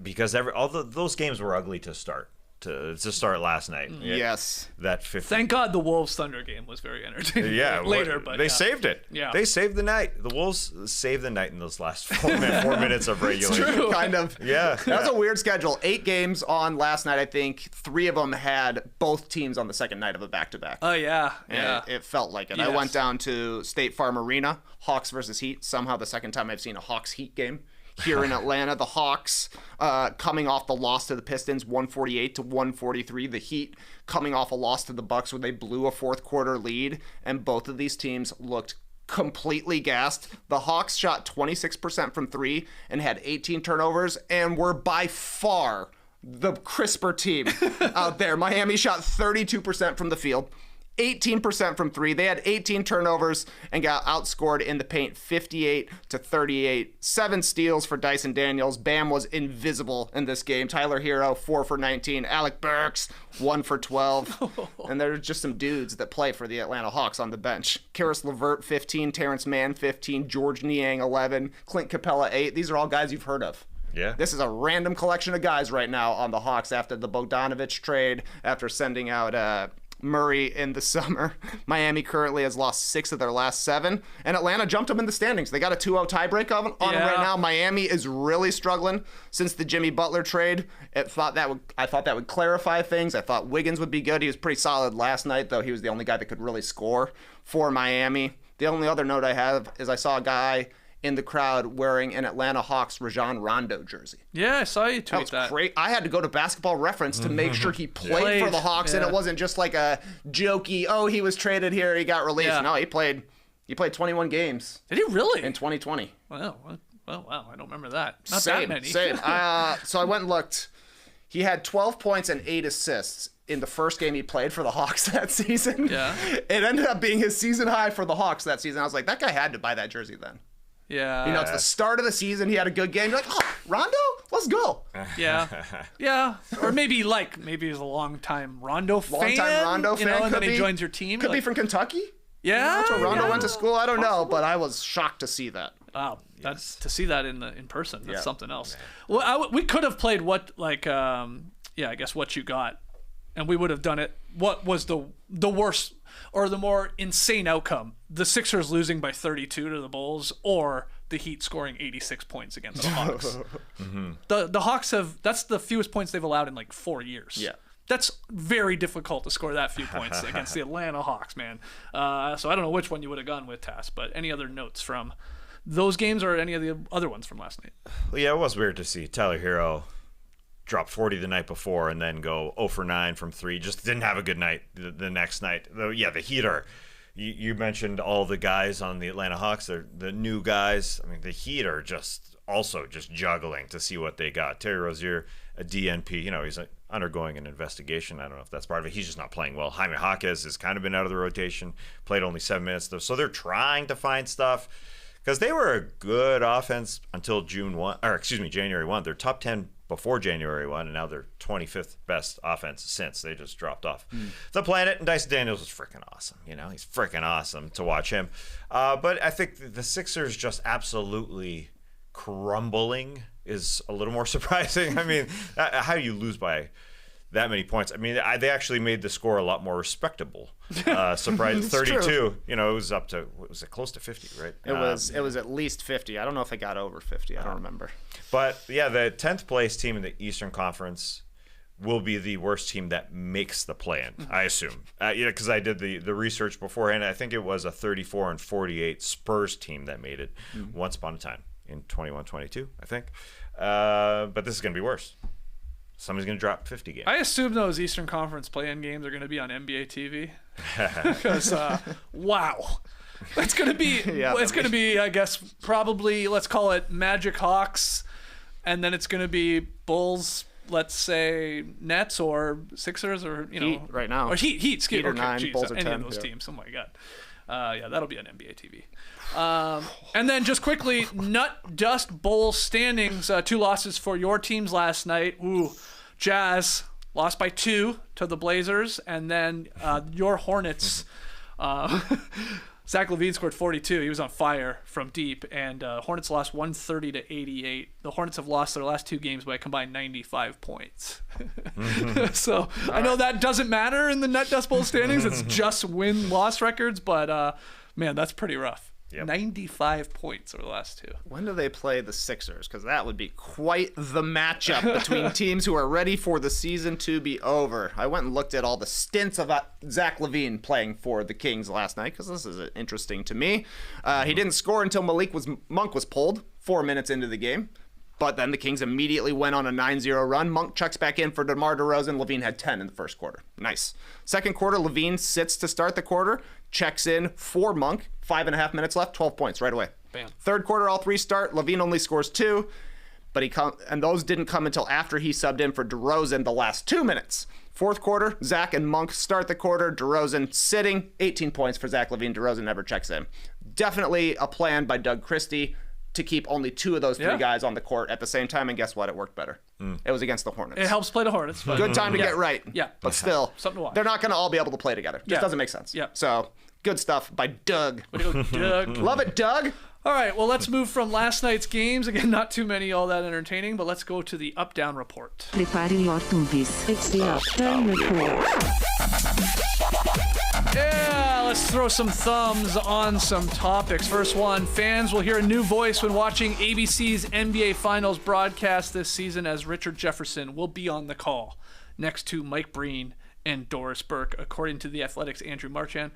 because those games were ugly to start. To start last night. Yes. That 50. Thank God the Wolves Thunder game was very entertaining. Yeah. Later, but they saved it. Yeah. They saved the night. The Wolves saved the night in those last 4 minutes of regulation. It's true. Kind of. Yeah. That was a weird schedule. 8 games on last night, I think. 3 of them had both teams on the second night of a back-to-back. Oh, yeah. It felt like it. Yes. I went down to State Farm Arena, Hawks versus Heat. Somehow the second time I've seen a Hawks-Heat game. Here in Atlanta, the Hawks coming off the loss to the Pistons, 148-143. The Heat coming off a loss to the Bucks where they blew a fourth quarter lead, and both of these teams looked completely gassed. The Hawks shot 26% from 3 and had 18 turnovers and were by far the crisper team out there. Miami shot 32% from the field. 18% from 3. They had 18 turnovers and got outscored in the paint 58-38. 7 steals for Dyson Daniels. Bam was invisible in this game. Tyler Hero, 4 for 19. Alec Burks, 1 for 12. And there's just some dudes that play for the Atlanta Hawks on the bench. Karis LeVert, 15. Terrence Mann, 15. George Niang, 11. Clint Capella, 8. These are all guys you've heard of. Yeah. This is a random collection of guys right now on the Hawks after the Bogdanovich trade, after sending out Murray in the summer. Miami currently has lost 6 of their last 7, and Atlanta jumped them in the standings. They got a 2-0 tiebreak on them right now. Miami is really struggling since the Jimmy Butler trade. I thought that would clarify things. I thought Wiggins would be good. He was pretty solid last night, though he was the only guy that could really score for Miami. The only other note I have is I saw a guy in the crowd wearing an Atlanta Hawks Rajon Rondo jersey. Yeah, I saw you That tweet was that. great. I had to go to Basketball Reference to make sure he played for the Hawks, and yeah. it wasn't just like a jokey, oh, he was traded here, he got released. Yeah. No, he played 21 games Did he really? in 2020. Well, wow, I don't remember that. Not Same, that many. Same. So I went and looked. He had 12 points and 8 assists in the first game he played for the Hawks that season. Yeah. It ended up being his season high for the Hawks that season. I was like, that guy had to buy that jersey then. Yeah. You know, it's the start of the season. He had a good game. You're like, oh, Rondo? Let's go. Yeah. Yeah. Or maybe he's a long-time Rondo fan. Long-time Rondo fan. And could then he be, joins your team. Could be from Kentucky. Yeah. That's where Rondo yeah. went to school. I don't know, but I was shocked to see that. Wow, that's to see that in person. That's Yeah. something else. Well, we could have played what I guess what you got, and we would have done it. What was the worst or the more insane outcome? The Sixers losing by 32 to the Bulls, or the Heat scoring 86 points against the Hawks. The Hawks that's the fewest points they've allowed in like 4 years. Yeah. That's very difficult to score that few points against the Atlanta Hawks, man. So I don't know which one you would have gone with, Tass, but any other notes from those games or any of the other ones from last night? Well, yeah, it was weird to see Tyler Hero drop 40 the night before and then go 0 for 9 from 3. Just didn't have a good night the next night. Though, yeah, the Heat are. You mentioned all the guys on the Atlanta Hawks. They're the new guys. I mean, the Heat are just juggling to see what they got. Terry Rozier, a DNP. You know, he's undergoing an investigation. I don't know if that's part of it. He's just not playing well. Jaime Jaquez has kind of been out of the rotation. Played only 7 minutes though, so they're trying to find stuff. Because they were a good offense until January 1. They're top 10 before January 1, and now they're 25th best offense since. They just dropped off the planet, and Dyson Daniels was freaking awesome. You know, he's freaking awesome to watch him. But I think the Sixers just absolutely crumbling is a little more surprising. I mean, how do you lose by that many points? I mean, they actually made the score a lot more respectable. Surprise, 32. True. You know, it was up to, was it close to 50, right? It was at least 50. I don't know if it got over 50. I don't remember. But yeah, the 10th place team in the Eastern Conference will be the worst team that makes the play-in, I assume. Because I did the research beforehand. I think it was a 34-48 Spurs team that made it once upon a time in 21-22, I think. But this is going to be worse. Somebody's going to drop 50 games. I assume those Eastern Conference play-in games are going to be on NBA TV. Because, wow. That's going to be, it's going to be, I guess, probably, let's call it Magic Hawks, and then it's going to be Bulls, let's say Nets or Sixers or, Heat right now. Or Heat, Heat are 9, Bulls are any 10. of those teams. Oh, my God. Yeah, that'll be on NBA TV. And then just quickly, Nut Dust Bowl standings, 2 losses for your teams last night. Ooh, Jazz lost by 2 to the Blazers, and then your Hornets, Zach LaVine scored 42. He was on fire from deep, and Hornets lost 130-88. The Hornets have lost their last 2 games by a combined 95 points. So I know that doesn't matter in the Nut Dust Bowl standings. It's just win-loss records, but man, that's pretty rough. Yep. 95 points over the last 2. When do they play the Sixers? Because that would be quite the matchup between teams who are ready for the season to be over. I went and looked at all the stints of Zach LaVine playing for the Kings last night, because this is interesting to me. He didn't score until Monk was pulled 4 minutes into the game. But then the Kings immediately went on a 9-0 run. Monk checks back in for DeMar DeRozan. LaVine had 10 in the first quarter. Nice. Second quarter, LaVine sits to start the quarter, checks in for Monk. 5.5 minutes left, 12 points right away. Bam. Third quarter, all 3 start. LaVine only scores 2, but and those didn't come until after he subbed in for DeRozan the last 2 minutes. Fourth quarter, Zach and Monk start the quarter. DeRozan sitting, 18 points for Zach LaVine. DeRozan never checks in. Definitely a plan by Doug Christie to keep only 2 of those 3 guys on the court at the same time, and guess what? It worked better. It was against the Hornets. It helps play the Hornets. But Good time to get right. Yeah. But still, Something to watch. they're not going to all be able to play together. Just doesn't make sense. Yeah. So, good stuff by Doug. Way to go, Doug. Love it, Doug. All right, well, let's move from last night's games. Again, not too many all that entertaining, but let's go to the up-down report. Prepare your tubis. It's the up-down report. Yeah, let's throw some thumbs on some topics. First one, fans will hear a new voice when watching ABC's NBA Finals broadcast this season, as Richard Jefferson will be on the call next to Mike Breen and Doris Burke, according to The Athletic's Andrew Marchand.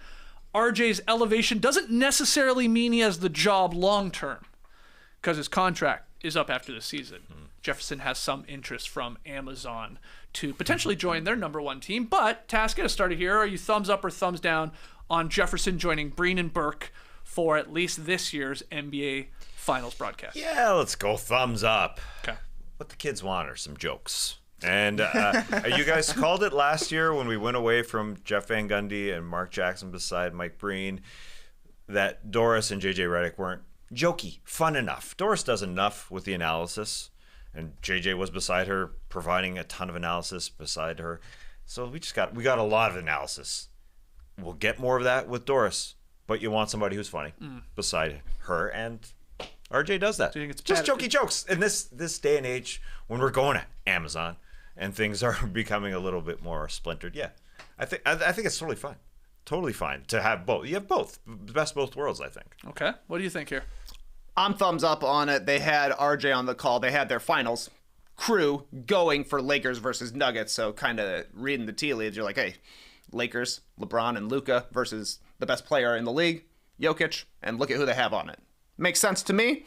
RJ's elevation doesn't necessarily mean he has the job long term, because his contract is up after the season. Jefferson has some interest from Amazon to potentially join their number one team. But Task, get us started here. Are you thumbs up or thumbs down on Jefferson joining Breen and Burke for at least this year's NBA Finals broadcast? Yeah, let's go thumbs up. Okay. What the kids want are some jokes. And you guys called it last year when we went away from Jeff Van Gundy and Mark Jackson beside Mike Breen that Doris and JJ Redick weren't jokey, fun enough. Doris does enough with the analysis, and JJ was beside her providing a ton of analysis beside her. So we got a lot of analysis. We'll get more of that with Doris, but you want somebody who's funny beside her, and RJ does that. Do you think it's just better? jokey jokes in this day and age when we're going to Amazon and things are becoming a little bit more splintered. Yeah, I think it's totally fine. Totally fine to have both. You have both. The best of both worlds, I think. Okay. What do you think here? I'm thumbs up on it. They had RJ on the call. They had their finals crew going for Lakers versus Nuggets. So kind of reading the tea leaves, you're like, hey, Lakers, LeBron and Luka versus the best player in the league, Jokic, and look at who they have on it. Makes sense to me.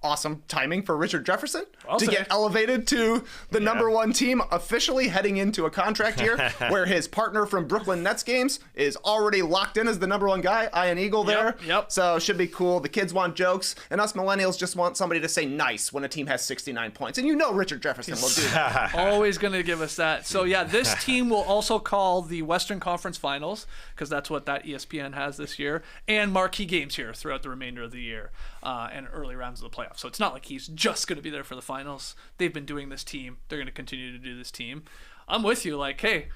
Awesome timing for Richard Jefferson to get elevated to the number one team, officially heading into a contract year where his partner from Brooklyn Nets games is already locked in as the number one guy, Ian Eagle there. Yep. So should be cool. The kids want jokes, and us millennials just want somebody to say nice when a team has 69 points. And you know Richard Jefferson will do that. Always going to give us that. So, yeah, this team will also call the Western Conference Finals, because that's what that ESPN has this year, and marquee games here throughout the remainder of the year and early rounds of the playoffs. So it's not like he's just going to be there for the finals. They've been doing this team. They're going to continue to do this team. I'm with you. Like, hey,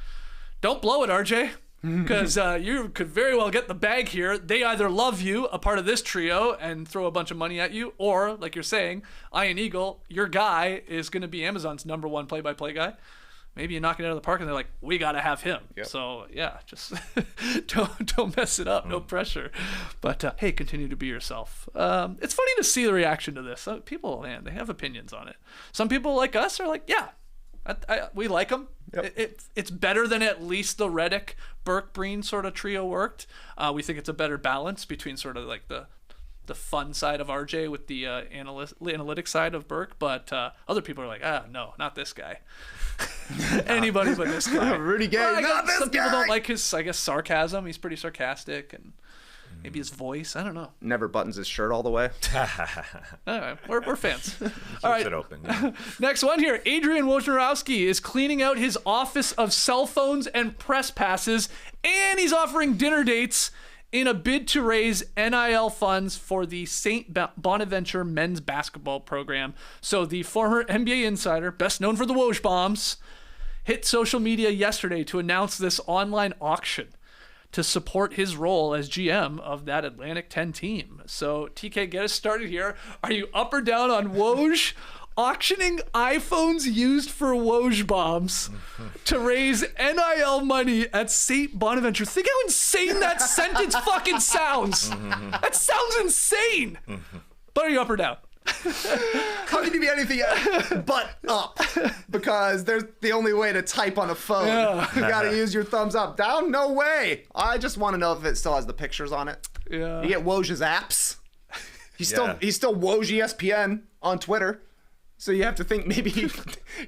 don't blow it, RJ, because you could very well get the bag here. They either love you, a part of this trio, and throw a bunch of money at you, or, like you're saying, Ian Eagle, your guy, is going to be Amazon's number one play-by-play guy. Maybe you knock it out of the park and they're like, we got to have him. Yep. So, yeah, just don't mess it up. No pressure. But, hey, continue to be yourself. It's funny to see the reaction to this. People, man, they have opinions on it. Some people like us are like, yeah, we like them. Yep. It's better than at least the Redick, Burke, Breen sort of trio worked. We think it's a better balance between sort of like the fun side of RJ with the analytic side of Burke, but other people are like, no, not this guy. Anybody but this guy. Rudy Gay, not this guy. Some people don't like his, I guess, sarcasm. He's pretty sarcastic, and maybe his voice. I don't know. Never buttons his shirt all the way. All right, we're fans. All right. Keeps it open. Yeah. Next one here. Adrian Wojnarowski is cleaning out his office of cell phones and press passes, and he's offering dinner dates in a bid to raise NIL funds for the St. Bonaventure men's basketball program. So the former NBA insider, best known for the Woj bombs, hit social media yesterday to announce this online auction to support his role as GM of that Atlantic 10 team. So TK, get us started here. Are you up or down on Woj auctioning iPhones used for Woj bombs to raise NIL money at St. Bonaventure? Think how insane that sentence fucking sounds. That sounds insane. But are you up or down? How can you be anything but up? Because there's the only way to type on a phone. Yeah. You gotta use your thumbs up. Down? No way. I just want to know if it still has the pictures on it. Yeah. You get Woj's apps. He's still Woj ESPN on Twitter. So you have to think maybe he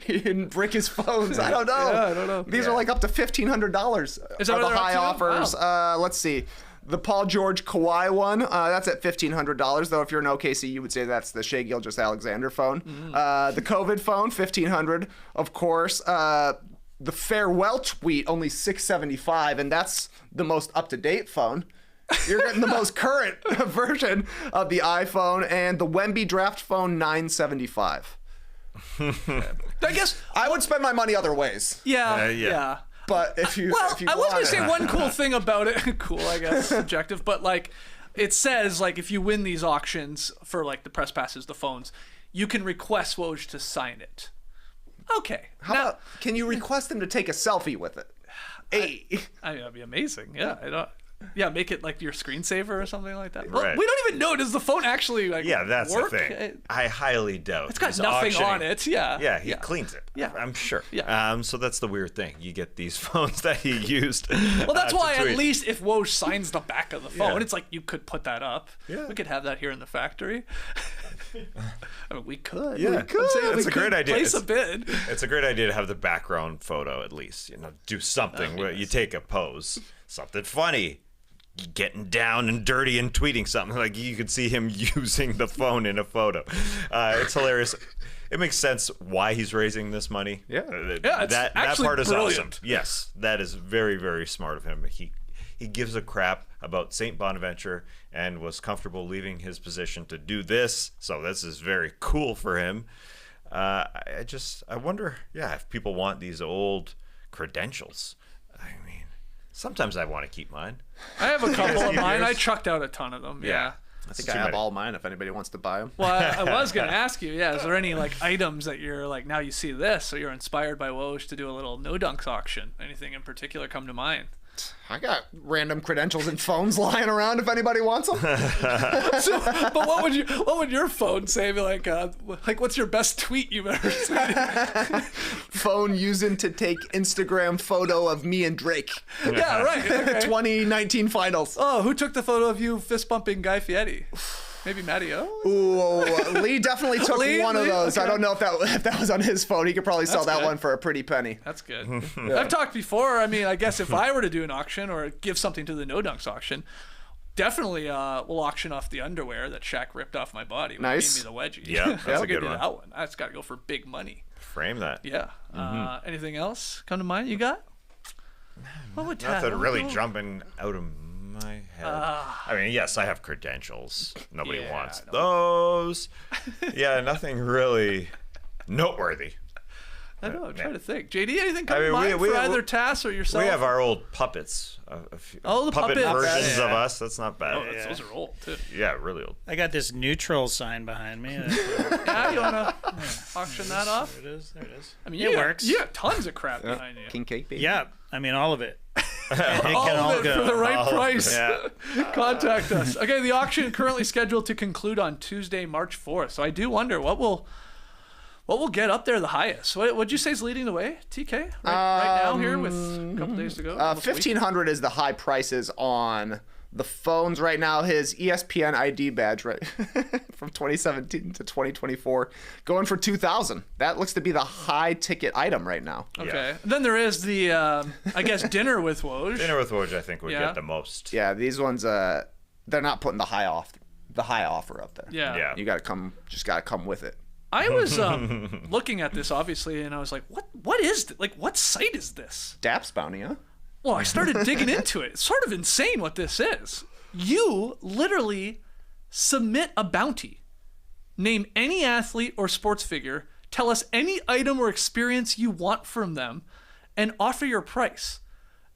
didn't brick his phones. I don't know. Yeah, I don't know. These are like up to $1,500 are the high offers. Wow. Let's see. The Paul George Kawhi one, that's at $1,500. Though if you're an OKC, you would say that's the Shai Gilgeous-Alexander phone. The COVID phone, $1,500, of course. The farewell tweet, only $675, and that's the most up-to-date phone. You're getting the most current version of the iPhone, and the Wemby draft phone, $975. I guess I would spend my money other ways. Yeah. But if you I was going to say one cool thing about it. Cool, I guess, subjective. But, like, it says, like, if you win these auctions for, like, the press passes, the phones, you can request Woj to sign it. Okay. How about, can you request him to take a selfie with it? I mean, that'd be amazing. Yeah, Yeah, make it like your screensaver or something like that. Well, Right. we don't even know. Does the phone actually like that's work? the thing. I highly doubt. It's got he's nothing auctioning. on it. Yeah. Yeah, he cleans it. Yeah. I'm sure. Yeah. So that's the weird thing. You get these phones that he used. Well, that's why to tweet. at least if Woj signs the back of the phone, Yeah. it's like you could put that up. Yeah. We could have that here in the factory. I mean, we could. Yeah, we could. it's a great idea. Place a bid. It's a great idea to have the background photo at least. Do something where you take a pose, something funny, getting down and dirty and tweeting something. Like you could see him using the phone in a photo. It's hilarious. It makes sense why he's raising this money. Yeah. It's that actually part is brilliant. awesome. Yes, that is very, very smart of him. He gives a crap about St. Bonaventure and was comfortable leaving his position to do this. So this is very cool for him. I wonder, if people want these old credentials. I mean, sometimes I want to keep mine. I have a couple of mine. I chucked out a ton of them. Yeah. I think I have all mine if anybody wants to buy them. Well, I was going to ask you, is there any like items that you're like, now you see this, so you're inspired by Woj to do a little no dunks auction? Anything in particular come to mind? I got random credentials and phones lying around if anybody wants them. But what would your phone say? Be like what's your best tweet you've ever seen? Phone using to take Instagram photo of me and Drake. Yeah, right. Okay. 2019 finals. Oh, who took the photo of you fist bumping Guy Fieri? Maybe Matty O? Ooh, Lee definitely took one of those. Okay. I don't know if that was on his phone. He could probably sell that one for a pretty penny. That's good. I've talked before. I mean, I guess if I were to do an auction or give something to the No Dunks auction, definitely we'll auction off the underwear that Shaq ripped off my body when he gave me the wedgie. Yeah, that's a good one. That one. That's got to go for big money. Frame that. Yeah. Anything else come to mind? You got? What would Nothing really jumping out of my head. I mean, yes, I have credentials. Nobody wants those. Yeah, nothing really noteworthy. I know. I'm trying to think. JD, anything come to mind for either Tass or yourself? We have our old puppets. The puppet puppets. versions of us. That's not bad. Oh, those are old too. Yeah, really old. I got this neutral sign behind me. Yeah, you wanna auction that off? There it is. I mean, it works. You have tons of crap behind you. King cake, baby. Yeah, I mean all of it. It can all of it go. for the right price. Yeah. Contact us. Okay, the auction currently scheduled to conclude on Tuesday, March 4th. So I do wonder what will get up there the highest. What'd you say is leading the way, TK? Right now here with a couple days to go. 1,500 is the high prices on the phones right now. His ESPN ID badge, right, from 2017 to 2024, going for 2,000. That looks to be the high ticket item right now. Okay. Yeah. Then there is the, I guess, dinner with Woj. Dinner with Woj, I think, would get the most. Yeah, these ones, they're not putting the high offer up there. Yeah. You gotta come with it. I was looking at this obviously, and I was like, "What is what site is this?" Daps Bounty, huh? Well, I started digging into it. It's sort of insane what this is. You literally submit a bounty, name any athlete or sports figure, tell us any item or experience you want from them, and offer your price.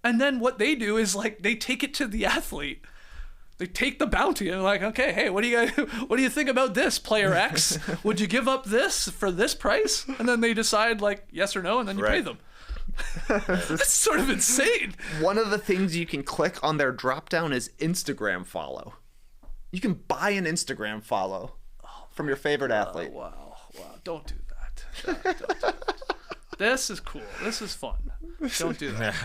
And then what they do is they take it to the athlete. They take the bounty and like, okay, hey, what do you think about this, player X? Would you give up this for this price? And then they decide yes or no, and then you pay them. That's sort of insane. One of the things you can click on their drop down is Instagram follow. You can buy an Instagram follow from your favorite athlete. Wow, don't do that. Don't do that. This is cool. This is fun. Don't do that.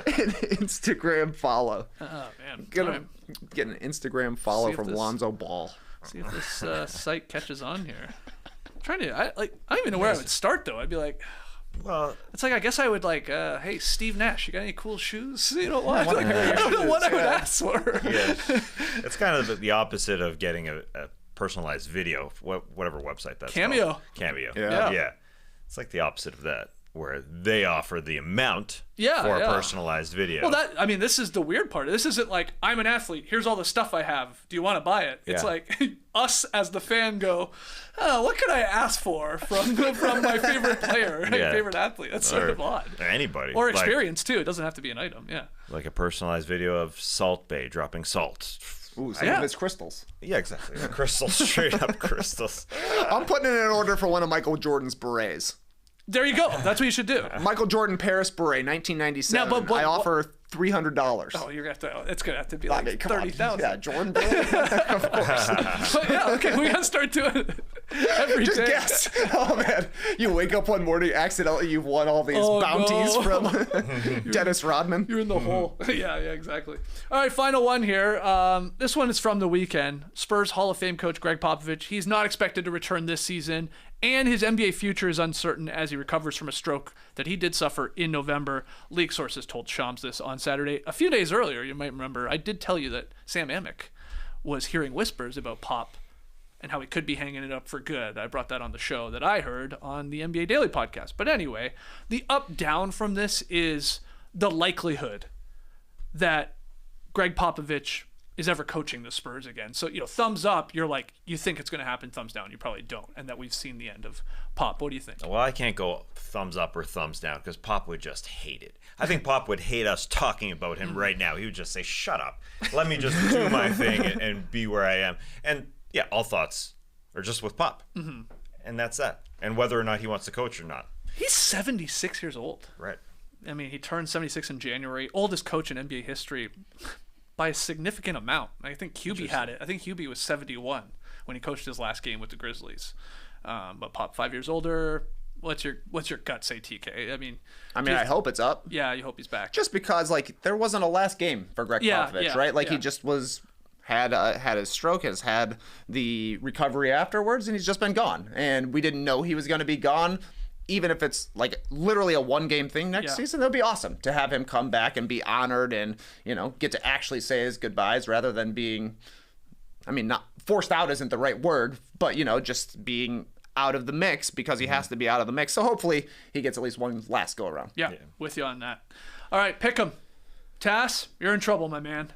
An Instagram follow. Oh man, Get an Instagram follow from Lonzo Ball. See if this site catches on here. I'm trying to. I don't even know where I would start though. I'd be like, well, it's I guess I would hey, Steve Nash, you got any cool shoes? You know what? I don't know what I would ask for. Yeah. It's kind of the opposite of getting a personalized video, whatever website that's Cameo. called. Cameo. Yeah. It's like the opposite of that, where they offer the amount for a personalized video. Well, this is the weird part. This isn't I'm an athlete. Here's all the stuff I have. Do you want to buy it? It's us as the fan go, oh, what could I ask for from my favorite player, my favorite athlete? That's sort of odd. Anybody. Or experience too. It doesn't have to be an item. Yeah. Like a personalized video of Salt Bay dropping salt. Ooh, some of it's crystals. Yeah, exactly. Crystals, straight up crystals. I'm putting in an order for one of Michael Jordan's berets. There you go. That's what you should do. Michael Jordan Paris beret, 1997. Now, but I offer $300. Oh, you're gonna have to. It's gonna have to be $30,000. Yeah, Jordan beret. Of course. But yeah, okay, we gotta start doing it. every Just day. guess. Oh man, you wake up one morning, accidentally you've won all these bounties from Dennis Rodman. You're in the hole. Yeah, exactly. All right, final one here. This one is from the weekend. Spurs Hall of Fame coach Gregg Popovich. He's not expected to return this season, and his NBA future is uncertain as he recovers from a stroke that he did suffer in November. League sources told Shams this on Saturday. A few days earlier, you might remember, I did tell you that Sam Amick was hearing whispers about Pop and how he could be hanging it up for good. I brought that on the show that I heard on the NBA Daily podcast. But anyway, the up-down from this is the likelihood that Gregg Popovich is ever coaching the Spurs again. So, thumbs up, you're like, you think it's going to happen. Thumbs down, you probably don't. And that we've seen the end of Pop. What do you think? Well, I can't go thumbs up or thumbs down because Pop would just hate it. I think Pop would hate us talking about him right now. He would just say, shut up. Let me just do my thing and be where I am. And yeah, all thoughts are just with Pop. Mm-hmm. And that's that. And whether or not he wants to coach or not. He's 76 years old. Right. I mean, he turned 76 in January. Oldest coach in NBA history by a significant amount. I think Hubie had it. I think Hubie was 71 when he coached his last game with the Grizzlies. But Pop, 5 years older. What's your gut say, TK? I mean, I hope it's up. Yeah, you hope he's back. Just because there wasn't a last game for Gregg Popovich, right? He just had his stroke, has had the recovery afterwards, and he's just been gone. And we didn't know he was going to be gone. Even if it's literally a one-game thing next season, it'll be awesome to have him come back and be honored and, get to actually say his goodbyes rather than being, not forced out isn't the right word, but, just being out of the mix because he has to be out of the mix. So hopefully he gets at least one last go-around. Yeah, with you on that. All right, pick 'em. Tass, you're in trouble, my man.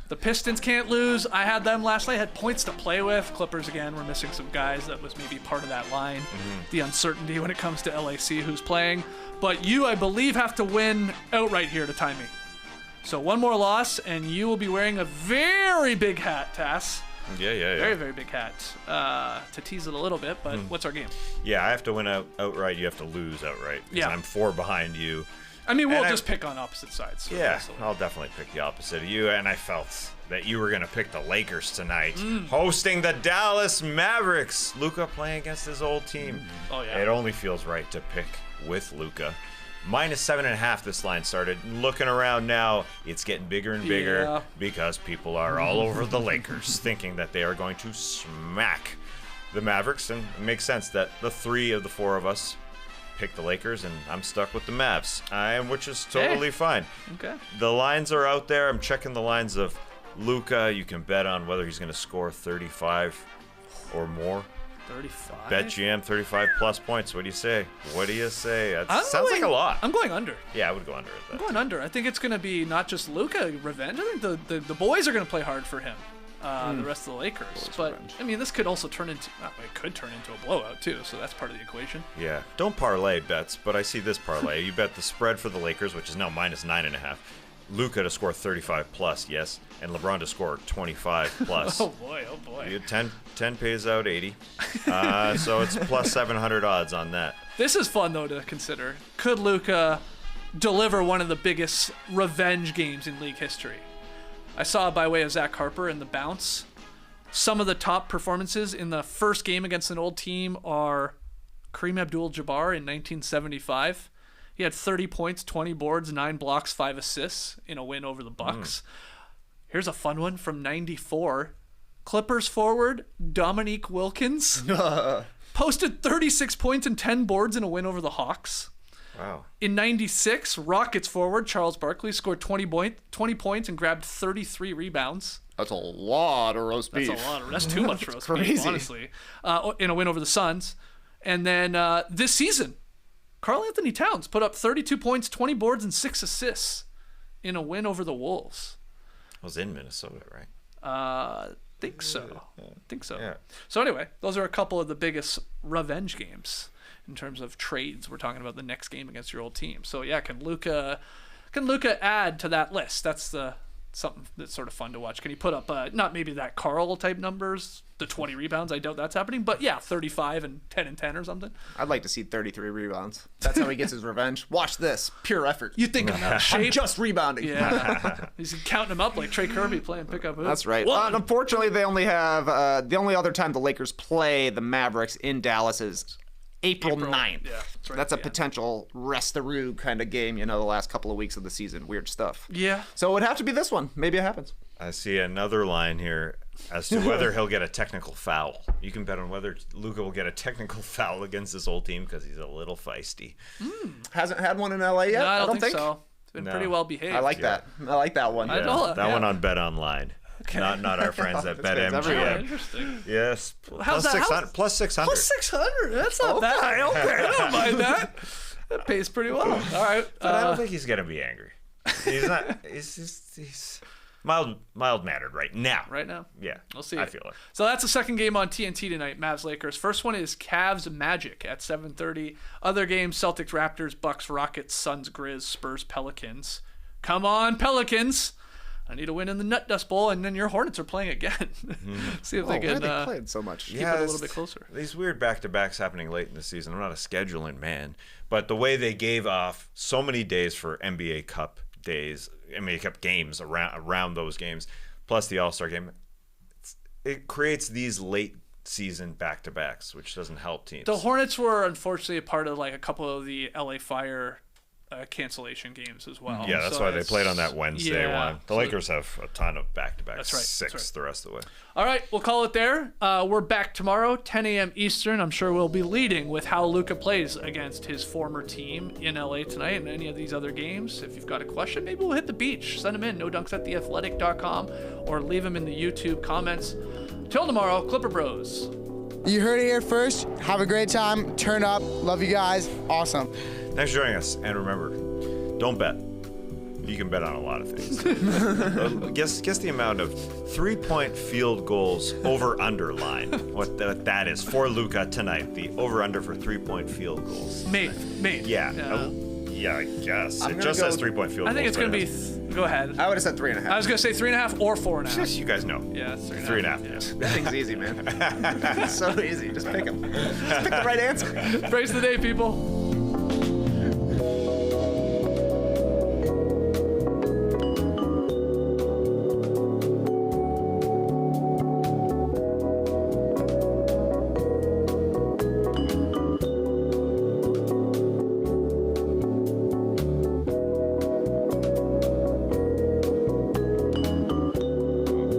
The Pistons can't lose. I had them last night. Had points to play with. Clippers, again, we're missing some guys. That was maybe part of that line. Mm-hmm. The uncertainty when it comes to LAC, who's playing. But you, I believe, have to win outright here to tie me. So one more loss, and you will be wearing a very big hat, Tass. Yeah. Very, very big hat. To tease it a little bit, but what's our game? Yeah, I have to win outright. You have to lose outright. Yeah. I'm 4 behind you. We'll just pick on opposite sides. So yeah, I'll definitely pick the opposite of you. And I felt that you were going to pick the Lakers tonight, hosting the Dallas Mavericks. Luka playing against his old team. Oh, yeah. It only feels right to pick with Luka. -7.5 this line started. Looking around now, it's getting bigger and bigger because people are all over the Lakers thinking that they are going to smack the Mavericks. And it makes sense that the 3 of the 4 of us pick the Lakers, and I'm stuck with the Mavs, which is totally fine. Okay. The lines are out there. I'm checking the lines of Luka. You can bet on whether he's going to score 35 or more. 35? Bet GM 35 plus points. What do you say? That sounds like a lot. I'm going under. Yeah, I would go under. I'm going under. I think it's going to be not just Luka revenge. I think the boys are going to play hard for him. The rest of the Lakers. But, this could also turn into a blowout, too, so that's part of the equation. Yeah. Don't parlay bets, but I see this parlay. You bet the spread for the Lakers, which is now -9.5. Luka to score 35 plus, yes, and LeBron to score 25 plus. Oh, boy. 10 pays out 80. So it's plus 700 odds on that. This is fun, though, to consider. Could Luka deliver one of the biggest revenge games in league history? I saw by way of Zach Harper in the bounce. Some of the top performances in the first game against an old team are Kareem Abdul-Jabbar in 1975. He had 30 points, 20 boards, 9 blocks, 5 assists in a win over the Bucks. Here's a fun one from 94. Clippers forward Dominique Wilkins posted 36 points and 10 boards in a win over the Hawks. Wow. In 96, Rockets forward Charles Barkley scored 20 points and grabbed 33 rebounds. That's a lot of roast beef. That's too much roast beef, honestly. In a win over the Suns. And then this season, Karl Anthony Towns put up 32 points, 20 boards, and 6 assists in a win over the Wolves. It was in Minnesota, right? Think so. Yeah. So anyway, those are a couple of the biggest revenge games in terms of trades. We're talking about the next game against your old team. So yeah, can Luka add to that list? That's the something that's sort of fun to watch. Can he put up not maybe that Carl type numbers, the 20 rebounds? I doubt that's happening, but yeah, 35 and 10 and 10 or something. I'd like to see 33 rebounds. That's how he gets his revenge. Watch this, pure effort. You think I'm out of shape? I'm just rebounding. Yeah, he's counting them up like Trey Kirby playing pickup hoops. That's right. Unfortunately, they only have the only other time the Lakers play the Mavericks in Dallas is April 9th. Yeah, that's right. That's a potential rest-a-roo kind of game, the last couple of weeks of the season. Weird stuff. Yeah. So it would have to be this one. Maybe it happens. I see another line here as to whether he'll get a technical foul. You can bet on whether Luka will get a technical foul against this old team because he's a little feisty. Hasn't had one in LA yet? No, I don't think so. It's been pretty well behaved. I like that. I like that one. I know that one on Bet Online. Okay. Not our friends at BetMGM. Interesting. Yes. How's plus that? 600. Plus 600. Plus 600. That's not bad. Okay, I don't mind that. That pays pretty well. All right. But I don't think he's gonna be angry. He's not. He's mild mannered right now. Right now. Yeah. We'll see. I feel it. So that's the second game on TNT tonight. Mavs Lakers. First one is Cavs Magic at 7:30. Other games: Celtics Raptors, Bucks Rockets, Suns Grizz, Spurs Pelicans. Come on, Pelicans! I need a win in the Nut Dust Bowl, and then your Hornets are playing again. See if they can they played so much. keep it a little bit closer. These weird back-to-backs happening late in the season. I'm not a scheduling man, but the way they gave off so many days for NBA Cup days, NBA Cup games around those games, plus the All-Star game, it creates these late season back-to-backs, which doesn't help teams. The Hornets were unfortunately a part of like a couple of the LA Fire cancellation games as well. Yeah, that's why they played on that Wednesday one. The Lakers have a ton of back-to-backs. That's right. Six the rest of the way. All right, we'll call it there. We're back tomorrow, 10 a.m. Eastern. I'm sure we'll be leading with how Luka plays against his former team in LA tonight and any of these other games. If you've got a question, maybe we'll hit the beach. Send them in, nodunks@theathletic.com, or leave them in the YouTube comments. Till tomorrow, Clipper Bros. You heard it here first. Have a great time. Turn up. Love you guys. Awesome. Thanks for joining us. And remember, don't bet. You can bet on a lot of things. guess the amount of 3-point field goals over-under line. What that is for Luka tonight. The over-under for 3-point field goals. Made. Yeah. Yeah, I guess. It just says 3-point field goals. I think it's going to be... Go ahead. I would have said 3.5. I was going to say 3.5 or 4.5. You guys know. Yeah, it's 3.5. Yeah. That thing's easy, man. It's so easy. Just pick them. Just pick the right answer. Praise the day, people.